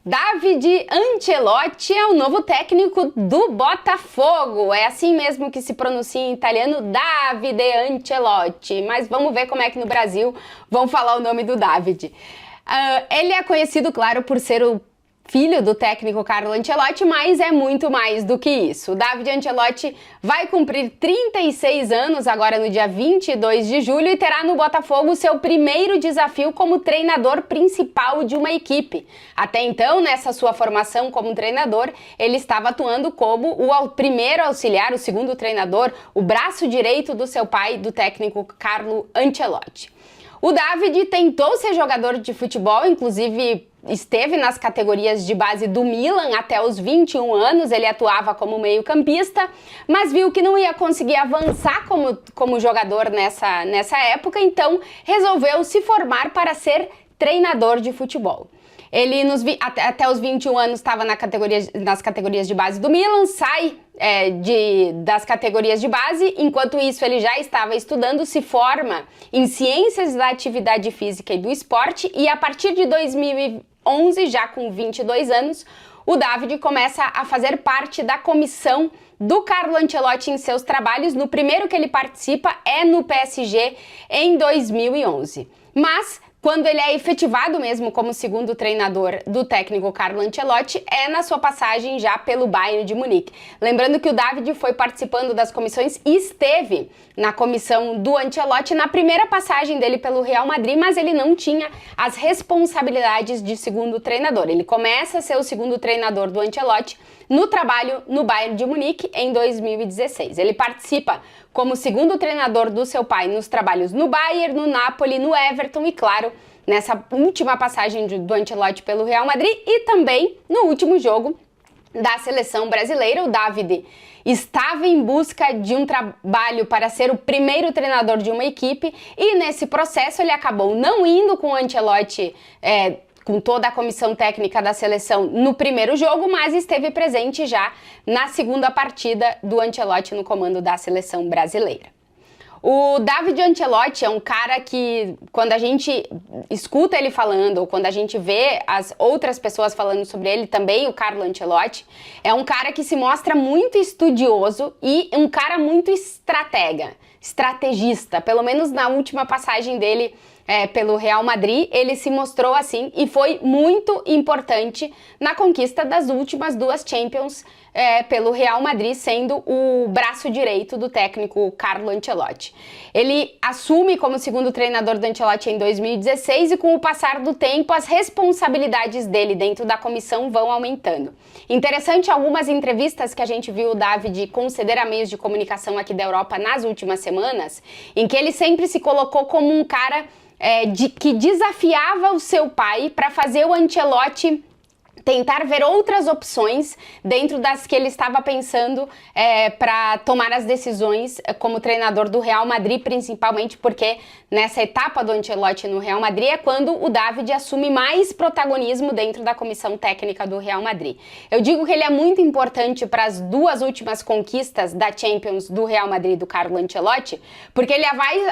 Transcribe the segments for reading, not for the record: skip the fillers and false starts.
David Ancelotti é o novo técnico do Botafogo. É assim mesmo que se pronuncia em italiano, Davide Ancelotti. Mas vamos ver como é que no Brasil vão falar o nome do David. Ele é conhecido, claro, por ser o filho do técnico Carlo Ancelotti, mas é muito mais do que isso. O David Ancelotti vai cumprir 36 anos agora no dia 22 de julho e terá no Botafogo seu primeiro desafio como treinador principal de uma equipe. Até então, nessa sua formação como treinador, ele estava atuando como o primeiro auxiliar, o segundo treinador, o braço direito do seu pai, do técnico Carlo Ancelotti. O David tentou ser jogador de futebol, inclusive esteve nas categorias de base do Milan até os 21 anos, ele atuava como meio-campista, mas viu que não ia conseguir avançar como jogador nessa época, então resolveu se formar para ser treinador de futebol. Ele até os 21 anos estava nas categorias de base do Milan, sai das categorias de base, enquanto isso ele já estava estudando, se forma em Ciências da Atividade Física e do Esporte e a partir de 2011, já com 22 anos, o David começa a fazer parte da comissão do Carlo Ancelotti em seus trabalhos. No primeiro que ele participa é no PSG em 2011. Mas quando ele é efetivado mesmo como segundo treinador do técnico Carlo Ancelotti, é na sua passagem já pelo Bayern de Munique. Lembrando que o David foi participando das comissões e esteve na comissão do Ancelotti na primeira passagem dele pelo Real Madrid, mas ele não tinha as responsabilidades de segundo treinador. Ele começa a ser o segundo treinador do Ancelotti no trabalho no Bayern de Munique em 2016. Ele participa como segundo treinador do seu pai nos trabalhos no Bayern, no Napoli, no Everton e, claro, nessa última passagem do Ancelotti pelo Real Madrid e também no último jogo da seleção brasileira. O David estava em busca de um trabalho para ser o primeiro treinador de uma equipe e nesse processo ele acabou não indo com o Ancelotti com toda a comissão técnica da seleção no primeiro jogo, mas esteve presente já na segunda partida do Ancelotti no comando da seleção brasileira. O David Ancelotti é um cara que, quando a gente escuta ele falando, ou quando a gente vê as outras pessoas falando sobre ele, também o Carlo Ancelotti, é um cara que se mostra muito estudioso e um cara muito estrategista, pelo menos na última passagem dele pelo Real Madrid, ele se mostrou assim e foi muito importante na conquista das últimas duas Champions pelo Real Madrid, sendo o braço direito do técnico Carlo Ancelotti. Ele assume como segundo treinador do Ancelotti em 2016 e com o passar do tempo as responsabilidades dele dentro da comissão vão aumentando. Interessante algumas entrevistas que a gente viu o David conceder a meios de comunicação aqui da Europa nas últimas semanas, em que ele sempre se colocou como um cara que desafiava o seu pai para fazer o Ancelotti tentar ver outras opções dentro das que ele estava pensando para tomar as decisões como treinador do Real Madrid, principalmente porque nessa etapa do Ancelotti no Real Madrid é quando o David assume mais protagonismo dentro da comissão técnica do Real Madrid. Eu digo que ele é muito importante para as duas últimas conquistas da Champions do Real Madrid do Carlo Ancelotti, porque ele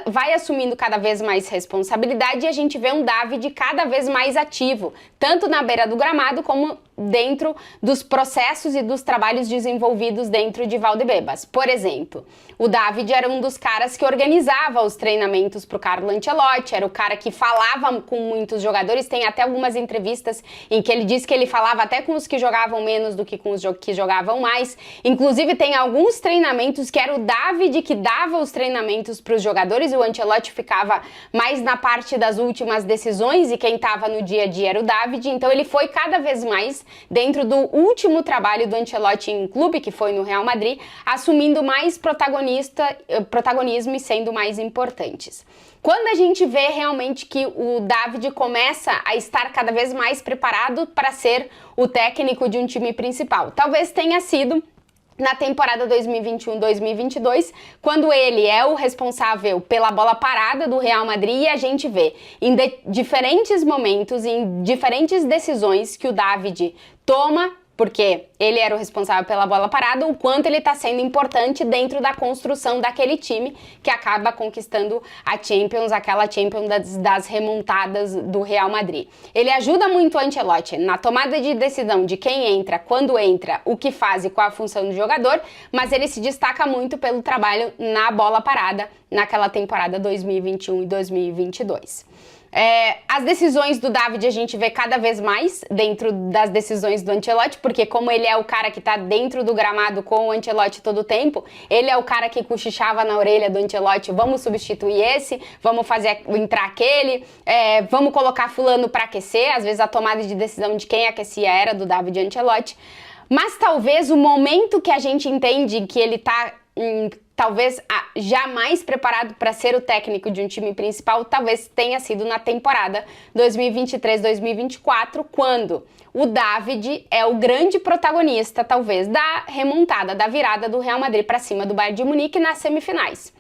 vai assumindo cada vez mais responsabilidade e a gente vê um David cada vez mais ativo, tanto na beira do gramado como dentro dos processos e dos trabalhos desenvolvidos dentro de Valdebebas. Por exemplo, o David era um dos caras que organizava os treinamentos para o Carlo Ancelotti, era o cara que falava com muitos jogadores, tem até algumas entrevistas em que ele diz que ele falava até com os que jogavam menos do que com os que jogavam mais. Inclusive tem alguns treinamentos que era o David que dava os treinamentos para os jogadores e o Ancelotti ficava mais na parte das últimas decisões e quem estava no dia a dia era o David, então ele foi cada vez mais dentro do último trabalho do Ancelotti em clube, que foi no Real Madrid, assumindo mais protagonismo e sendo mais importantes. Quando a gente vê realmente que o David começa a estar cada vez mais preparado para ser o técnico de um time principal, talvez tenha sido na temporada 2021-2022, quando ele é o responsável pela bola parada do Real Madrid e a gente vê em diferentes momentos, em diferentes decisões que o David toma porque ele era o responsável pela bola parada, o quanto ele está sendo importante dentro da construção daquele time que acaba conquistando a Champions, aquela Champions das remontadas do Real Madrid. Ele ajuda muito o Ancelotti na tomada de decisão de quem entra, quando entra, o que faz e qual a função do jogador, mas ele se destaca muito pelo trabalho na bola parada naquela temporada 2021 e 2022. As decisões do David a gente vê cada vez mais dentro das decisões do Ancelotti, porque como ele é o cara que tá dentro do gramado com o Ancelotti todo o tempo, ele é o cara que cochichava na orelha do Ancelotti, vamos substituir esse, vamos fazer entrar aquele, vamos colocar fulano para aquecer, às vezes a tomada de decisão de quem aquecia era do David Ancelotti, mas talvez o momento que a gente entende que ele tá talvez jamais preparado para ser o técnico de um time principal, talvez tenha sido na temporada 2023-2024, quando o David é o grande protagonista, talvez, da remontada, da virada do Real Madrid para cima do Bayern de Munique nas semifinais.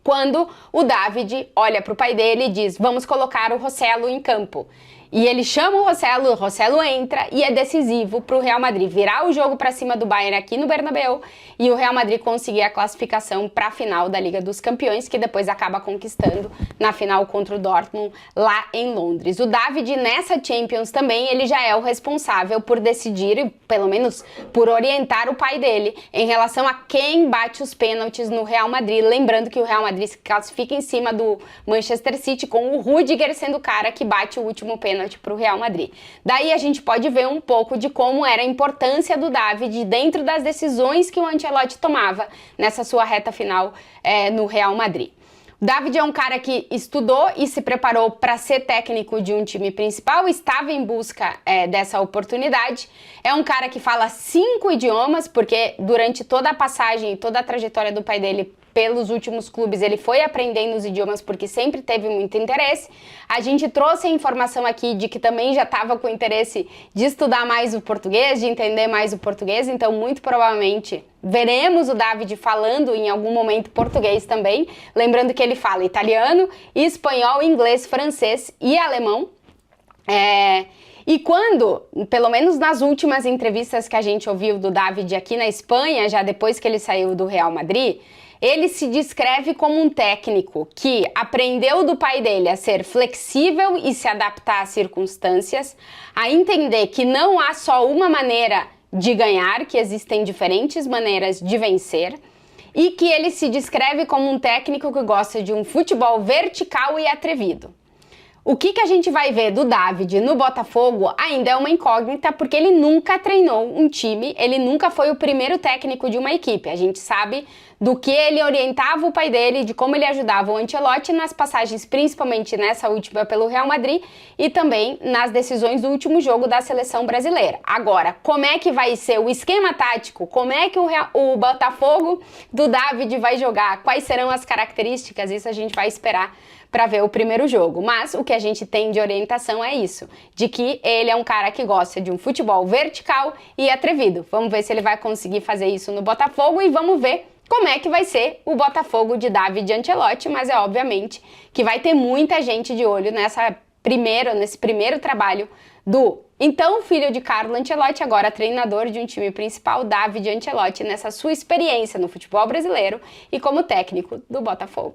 Quando o David olha para o pai dele e diz, vamos colocar o Rossello em campo. E ele chama o Rossello entra e é decisivo para o Real Madrid virar o jogo para cima do Bayern aqui no Bernabéu e o Real Madrid conseguir a classificação para a final da Liga dos Campeões, que depois acaba conquistando na final contra o Dortmund lá em Londres. O David nessa Champions também, ele já é o responsável por decidir, pelo menos por orientar o pai dele em relação a quem bate os pênaltis no Real Madrid. Lembrando que o Real Madrid se classifica em cima do Manchester City com o Rüdiger sendo o cara que bate o último pênalti para o Real Madrid. Daí a gente pode ver um pouco de como era a importância do David dentro das decisões que o Ancelotti tomava nessa sua reta final no Real Madrid. O David é um cara que estudou e se preparou para ser técnico de um time principal, estava em busca dessa oportunidade. É um cara que fala 5 idiomas, porque durante toda a passagem, toda a trajetória do pai dele pelos últimos clubes, ele foi aprendendo os idiomas porque sempre teve muito interesse. A gente trouxe a informação aqui de que também já estava com interesse de estudar mais o português, de entender mais o português, então muito provavelmente veremos o David falando em algum momento português também, lembrando que ele fala italiano, espanhol, inglês, francês e alemão. E quando, pelo menos nas últimas entrevistas que a gente ouviu do David aqui na Espanha, já depois que ele saiu do Real Madrid, ele se descreve como um técnico que aprendeu do pai dele a ser flexível e se adaptar às circunstâncias, a entender que não há só uma maneira de ganhar, que existem diferentes maneiras de vencer, e que ele se descreve como um técnico que gosta de um futebol vertical e atrevido. O que a gente vai ver do David no Botafogo ainda é uma incógnita, porque ele nunca treinou um time, ele nunca foi o primeiro técnico de uma equipe. A gente sabe do que ele orientava o pai dele, de como ele ajudava o Ancelotti nas passagens, principalmente nessa última pelo Real Madrid e também nas decisões do último jogo da seleção brasileira. Agora, como é que vai ser o esquema tático? Como é que o Botafogo do David vai jogar? Quais serão as características? Isso a gente vai esperar para ver o primeiro jogo, mas o que a gente tem de orientação é isso, de que ele é um cara que gosta de um futebol vertical e atrevido. Vamos ver se ele vai conseguir fazer isso no Botafogo e vamos ver como é que vai ser o Botafogo de David Ancelotti, mas é obviamente que vai ter muita gente de olho nesse primeiro trabalho do então filho de Carlo Ancelotti, agora treinador de um time principal, David Ancelotti, nessa sua experiência no futebol brasileiro e como técnico do Botafogo.